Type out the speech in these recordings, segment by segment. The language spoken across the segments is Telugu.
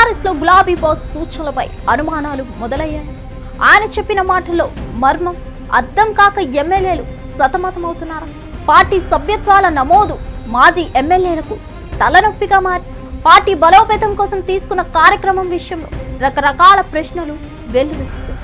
బీఆర్ఎస్ లో గులాబీ బాస్ సూచనలపై అనుమానాలు మొదలయ్యాయి. ఆయన చెప్పిన మాటల్లో మర్మం అర్థం కాక ఎమ్మెల్యేలు సతమతమవుతున్నారు. పార్టీ సభ్యత్వాల నమోదు మాజీ ఎమ్మెల్యేలకు తలనొప్పిగా మారి పార్టీ బలోపేతం కోసం తీసుకున్న కార్యక్రమం విషయంలో రకరకాల ప్రశ్నలు వెల్లువెత్తుతాయి.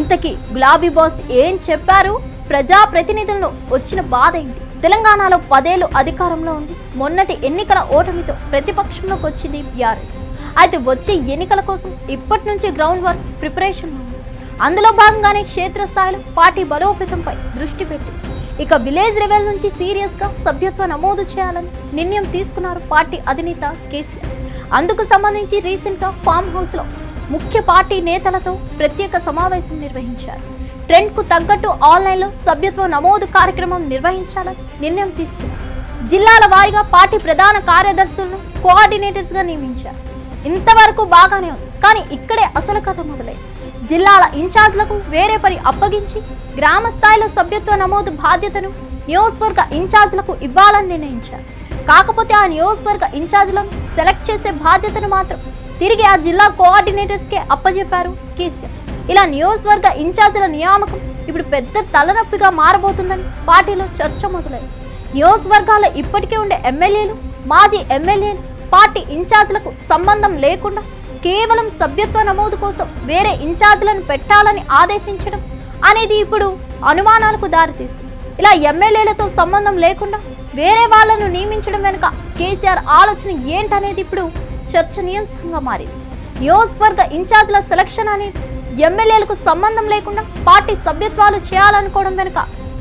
ఇంతకీ గులాబీ బాస్ ఏం చెప్పారు? ప్రజాప్రతినిధులను వచ్చిన బాధ ఏంటి? తెలంగాణలో 10 ఏళ్లు అధికారంలో ఉంది. మొన్నటి ఎన్నికల ఓటమితో ప్రతిపక్షంలోకి వచ్చింది బీఆర్ఎస్. అయితే వచ్చే ఎన్నికల కోసం ఇప్పటి నుంచి గ్రౌండ్ వర్క్ ప్రిపరేషన్ ఉంది. అందులో భాగంగానే క్షేత్రస్థాయిలో పార్టీ బలోపేతంపై దృష్టి పెట్టి ఇక విలేజ్ లెవెల్ నుంచి సీరియస్ గా సభ్యత్వ నమోదు చేయాలని నిర్ణయం తీసుకున్నారు పార్టీ అధినేత కేసీఆర్. అందుకు సంబంధించి రీసెంట్ గా ఫామ్ హౌస్ లో ముఖ్య పార్టీ నేతలతో ప్రత్యేక సమావేశం నిర్వహించారు. ట్రెండ్ కు తగ్గట్టు ఆన్లైన్ లో సభ్యత్వ నమోదు కార్యక్రమం నిర్వహించాలని నిర్ణయం తీసుకున్నారు. జిల్లాల వారీగా పార్టీ ప్రధాన కార్యదర్శులను కోఆర్డినేటర్స్ గా నియమించారు. ఇంతవరకు బాగానే ఉంది, కానీ ఇక్కడే అసలు కథ మొదలైంది. జిల్లాల ఇన్ఛార్జ్లకు వేరే పని అప్పగించి గ్రామ స్థాయిలో సభ్యత్వ నమోదు బాధ్యతను నియోజకవర్గ ఇన్ఛార్జ్లకు ఇవ్వాలని నిర్ణయించారు. కాకపోతే ఆ నియోజకవర్గ ఇన్ఛార్జ్లను సెలెక్ట్ చేసే బాధ్యతను మాత్రం తిరిగి ఆ జిల్లా కోఆర్డినేటర్స్ కే అప్పజెప్పారు కేసీఆర్. ఇలా నియోజకవర్గ ఇన్ఛార్జ్ల నియామకం ఇప్పుడు పెద్ద తలనొప్పిగా మారబోతుందని పార్టీలో చర్చ మొదలైంది. నియోజకవర్గాల్లో ఇప్పటికే ఉండే ఎమ్మెల్యేలు, మాజీ ఎమ్మెల్యేలు పార్టీ ఇన్ఛార్జ్లకు సంబంధం లేకుండా కేవలం సభ్యత్వ నమోదు కోసం వేరే ఇన్ఛార్జ్లను పెట్టాలని ఆదేశించడం అనేది ఇప్పుడు అనుమానాలకు దారితీస్తుంది. ఇలా ఎమ్మెల్యేలతో సంబంధం లేకుండా వేరే వాళ్లను నియమించడం వెనుక కేసీఆర్ ఆలోచన ఏంటనేది ఇప్పుడు చర్చనీయాంశంగా మారింది. నియోజకవర్గ ఇన్ఛార్జ్ల సెలక్షన్ అనేది ఎమ్మెల్యేలకు సంబంధం లేకుండా పార్టీ సభ్యత్వాలు చేయాలనుకోవడం వెనుక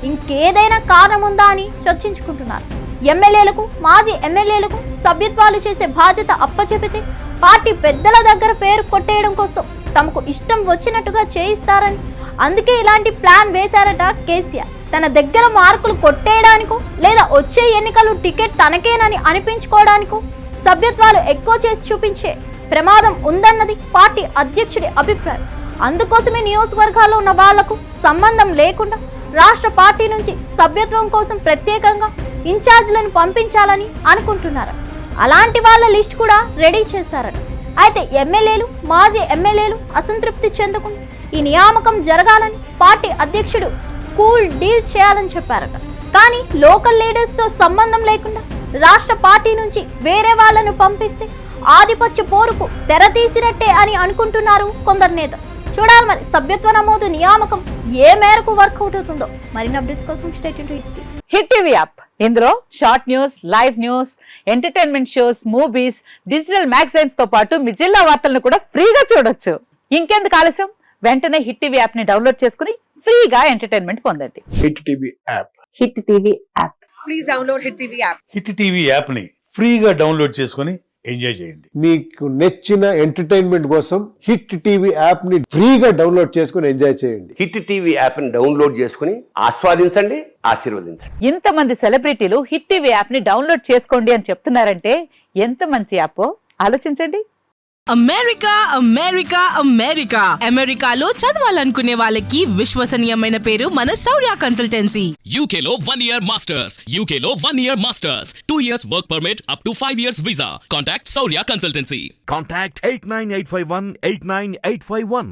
ఇంకేదైనా కారణం ఉందా అని చర్చించుకుంటున్నారు. ఎమ్మెల్యేలకు, మాజీ ఎమ్మెల్యేలకు సభ్యత్వాలు చేసే బాధ్యత అప్పచెపితే పార్టీ పెద్దల దగ్గర పేరు కొట్టేయడం కోసం తమకు ఇష్టం వచ్చినట్టుగా చేయిస్తారని, అందుకే ఇలాంటి ప్లాన్ వేశారట కేసీఆర్. తన దగ్గర మార్కులు కొట్టేయడానికో లేదా వచ్చే ఎన్నికలు టికెట్ తనకేనని అనిపించుకోవడానికో సభ్యత్వాలు ఎక్కువ చేసి చూపించే ప్రమాదం ఉందన్నది పార్టీ అధ్యక్షుడి అభిప్రాయం. అందుకోసమే నియోజకవర్గాల్లో ఉన్న వాళ్లకు సంబంధం లేకుండా రాష్ట్ర పార్టీ నుంచి సభ్యత్వం కోసం ప్రత్యేకంగా ఇన్ఛార్జ్లను పంపించాలని అనుకుంటున్నారు. అలాంటి వాళ్ళ లిస్ట్ కూడా రెడీ చేశారట. అయితే ఎమ్మెల్యేలు, మాజీ ఎమ్మెల్యేలు అసంతృప్తి చెందకుండా ఈ నియామకం జరగాలని పార్టీ అధ్యక్షుడు కూల్ డీల్ చేయాలని చెప్పారట. కానీ లోకల్ లీడర్స్ తో సంబంధం లేకుండా రాష్ట్ర పార్టీ నుంచి వేరే వాళ్లను పంపిస్తే ఆధిపత్య పోరుకు తెరతీసినట్టే అని అనుకుంటున్నారు కొందరు నేతలు. చూడాలి మరి సభ్యత్వ నమోదు నియామకం ఏ మేరకు వర్కౌట్ అవుతుందో. మరిన్ని అప్డేట్స్ కోసం stay tuned to hit TV app. ఇందులో short news, live news, entertainment shows, movies, digital magazines తో పాటు మీ జిల్లా వార్తలను కూడా ఫ్రీగా చూడొచ్చు. ఇంకెందుకు ఆలస్యం, వెంటనే హిట్ టీవీ యాప్ ని డౌన్లోడ్ చేసుకుని ఫ్రీగా ఎంటర్టైన్మెంట్ పొందండి. Hit TV app. Hit TV app. Please download hit TV app. Hit TV app ని ఫ్రీగా డౌన్లోడ్ చేసుకుని ఎంజాయ్ చేయండి. మీకు నచ్చిన ఎంటర్టైన్మెంట్ కోసం హిట్ టీవీ యాప్ ని ఫ్రీగా డౌన్లోడ్ చేసుకుని ఎంజాయ్ చేయండి. హిట్ టీవీ యాప్ ని డౌన్లోడ్ చేసుకుని ఆస్వాదించండి, ఆశీర్వదించండి. ఇంతమంది సెలబ్రిటీలు హిట్ టీవీ యాప్ ని డౌన్లోడ్ చేసుకోండి అని చెప్తున్నారంటే ఎంత మంచి యాప్ ఆలోచించండి. అమెరికా అమెరికా అమెరికా అమెరికాలో చదవాలనుకునే వాళ్ళకి విశ్వసనీయమైన పేరు మన శౌర్య కన్సల్టెన్సీ. UK లో 1 year masters, UK లో 1 year masters, 2 years work permit up to 5 years visa. Contact Saurya Consultancy. Contact 89851 89851.